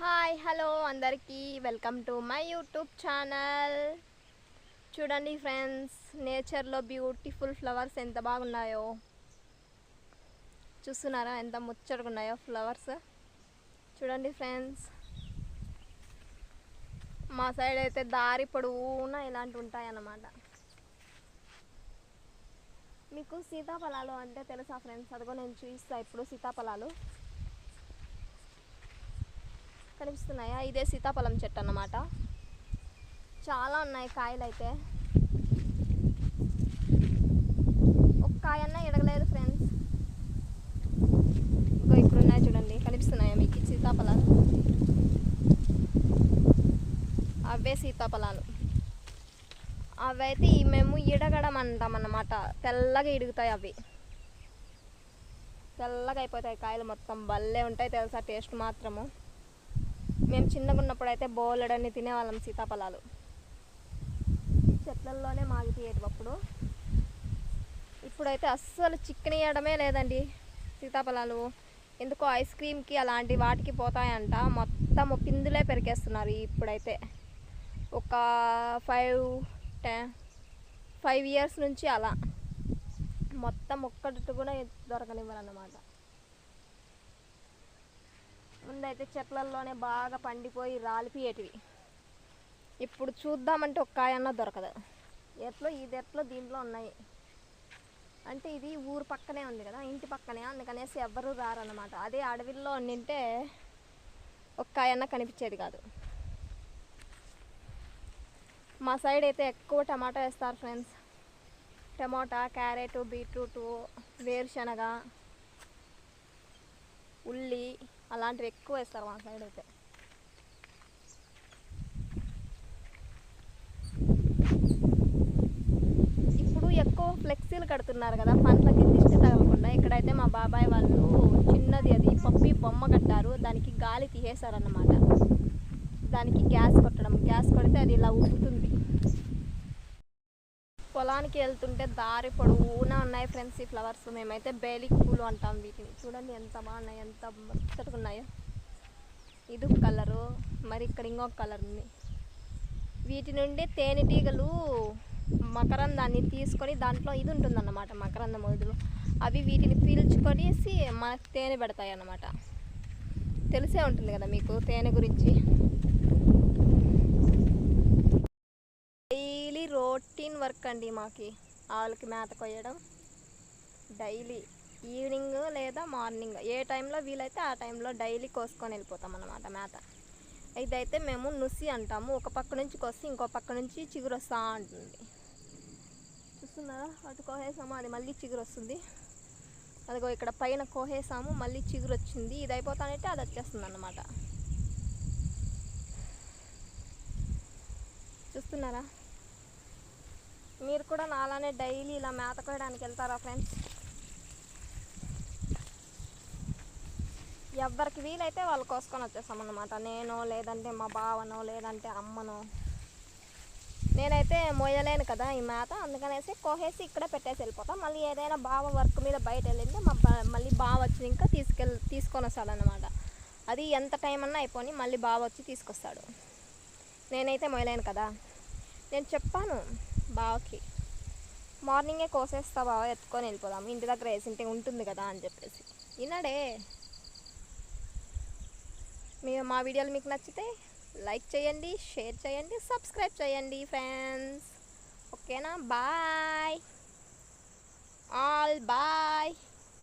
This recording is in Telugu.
హాయ్ హలో అందరికీ welcome to my YouTube channel. చూడండి ఫ్రెండ్స్, నేచర్లో బ్యూటిఫుల్ ఫ్లవర్స్ ఎంత బాగున్నాయో చూస్తున్నారా? ఎంత ముచ్చటగా ఉన్నాయో ఫ్లవర్స్. చూడండి ఫ్రెండ్స్, మా సైడ్ అయితే దారి పొడవునా ఇలాంటివి ఉంటాయన్నమాట. మీకు సీతాఫలాలు అంటే తెలుసా ఫ్రెండ్స్? అదిగో నేను చూపిస్తాను ఇప్పుడు. సీతాఫలాలు కనిపిస్తున్నాయా? ఇదే సీతాఫలం చెట్టు అన్నమాట. చాలా ఉన్నాయి కాయలు అయితే. ఒక కాయన్నా ఎడగలేదు ఫ్రెండ్స్. ఇంకో ఇప్పుడు ఉన్నాయి చూడండి, కనిపిస్తున్నాయా మీకు సీతాఫలాలు? అవే సీతాఫలాలు. అవైతే మేము ఇడగడం అంటాం అన్నమాట. తెల్లగా ఇడుగుతాయి అవి, తెల్లగా అయిపోతాయి కాయలు మొత్తం. భలే ఉంటాయి తెలుసా టేస్ట్ మాత్రము. మేము చిన్నగా ఉన్నప్పుడు అయితే బోలెడన్ని తినేవాళ్ళం సీతాఫలాలు. చెట్లల్లోనే మాగి తీయేటప్పుడు. ఇప్పుడైతే అస్సలు చిక్కనియడమే లేదండి సీతాఫలాలు. ఎందుకో ఐస్ క్రీమ్కి అలాంటి వాటికి పోతాయంట. మొత్తం పిందులే పెరికేస్తున్నారు ఇప్పుడైతే. ఒక 5 years నుంచి అలా మొత్తం ఒక్కటి కూడా దొరకనివ్వరన్నమాట. ముందైతే చెట్లల్లోనే బాగా పండిపోయి రాలిపోయేటివి. ఇప్పుడు చూద్దామంటే ఒక్క కాయన్నా దొరకదు. ఇది దీంట్లో ఉన్నాయి అంటే ఇది ఊరు పక్కనే ఉంది కదా, ఇంటి పక్కనే, అందుకనేసి ఎవ్వరూ రారన్నమాట. అదే అడవిలో నింటే ఒక్క కాయన్నా కనిపించేది కాదు. మా సైడ్ అయితే ఎక్కువ టమాటా వేస్తారు ఫ్రెండ్స్. టమాటా, క్యారెట్, బీట్రూటు, వేరుశనగ, ఉల్లి అలాంటివి ఎక్కువ వేస్తారు మా సైడ్ అయితే. ఇప్పుడు ఎక్కువ ఫ్లెక్సీలు కడుతున్నారు కదా పంటలకి దిష్టి తగలకుండా. ఇక్కడైతే మా బాబాయ్ వాళ్ళు చిన్నది అది పప్పి బొమ్మ కట్టారు. దానికి గాలి తీసేశారన్నమాట. దానికి గ్యాస్ కొడితే అది ఇలా ఉబ్బుతుంది. పొలానికి వెళ్తుంటే దారి పొడవునా ఉన్నాయి ఫ్రెండ్స్ ఈ ఫ్లవర్స్. మేమైతే బేలిక్ పూలు అంటాం వీటిని. చూడండి ఎంత బాగున్నాయి, ఎంత ముచ్చటగా ఉన్నాయో. ఇది కలరు, మరి ఇక్కడ ఇంకొక కలర్ ఉంది. వీటి నుండి తేనెటీగలు మకరందాన్ని తీసుకొని, దాంట్లో ఇది ఉంటుందన్నమాట మకరంద మొదలు, అవి వీటిని పీల్చుకొనేసి మనకు తేనె పెడతాయి అన్నమాట. తెలిసే ఉంటుంది కదా మీకు తేనె గురించి. డైలీ రొటీన్ వర్క్ అండి మాకి. ఆవులకి మేత కొయ్యడం డైలీ ఈవినింగ్ లేదా మార్నింగ్, ఏ టైంలో వీలైతే ఆ టైంలో డైలీ కోసుకొని వెళ్ళిపోతాం అన్నమాట మేత. ఇదైతే మేము నుసి అంటాము. ఒక పక్క నుంచి కోసి ఇంకో పక్క నుంచి చిగురు వస్తూ ఉంటుంది. చూస్తున్నారా? అటు కోసేసాము, అది మళ్ళీ చిగురు వస్తుంది. అదిగో ఇక్కడ పైన కోసేసాము, మళ్ళీ చిగురు వచ్చింది. ఇది అయిపోతానంటే అది వచ్చేస్తుంది అన్నమాట. చూస్తున్నారా? మీరు కూడా నాలానే డైలీ ఇలా మేత కోయడానికి వెళ్తారా ఫ్రెండ్స్? ఎవరికి వీలైతే వాళ్ళు కోసుకొని వచ్చేస్తామన్నమాట. నేను, లేదంటే మా బావనో, లేదంటే అమ్మనో. నేనైతే మోయలేను కదా ఈ మేత, అందుకనేసి కోసేసి ఇక్కడే పెట్టేసి వెళ్ళిపోతాం. మళ్ళీ ఏదైనా బావ వర్క్ మీద బయట వెళ్ళింటే మళ్ళీ బావ వచ్చి ఇంకా తీసుకొని వస్తాడనమాట. అది ఎంత టైం అన్నా అయిపోయి మళ్ళీ బావ వచ్చి తీసుకొస్తాడు. నేనైతే మోయలేను కదా. నేను చెప్పాను బావకి, మార్నింగే కోసేస్తా బావ, ఎత్తుకొని వెళ్ళిపోదాం, ఇంటి దగ్గర వేసింటే ఉంటుంది కదా అని చెప్పేసి. విన్నాడే. మా వీడియోలు మీకు నచ్చితే లైక్ చేయండి, షేర్ చేయండి, సబ్స్క్రైబ్ చేయండి ఫ్రెండ్స్. ఓకేనా? బాయ్.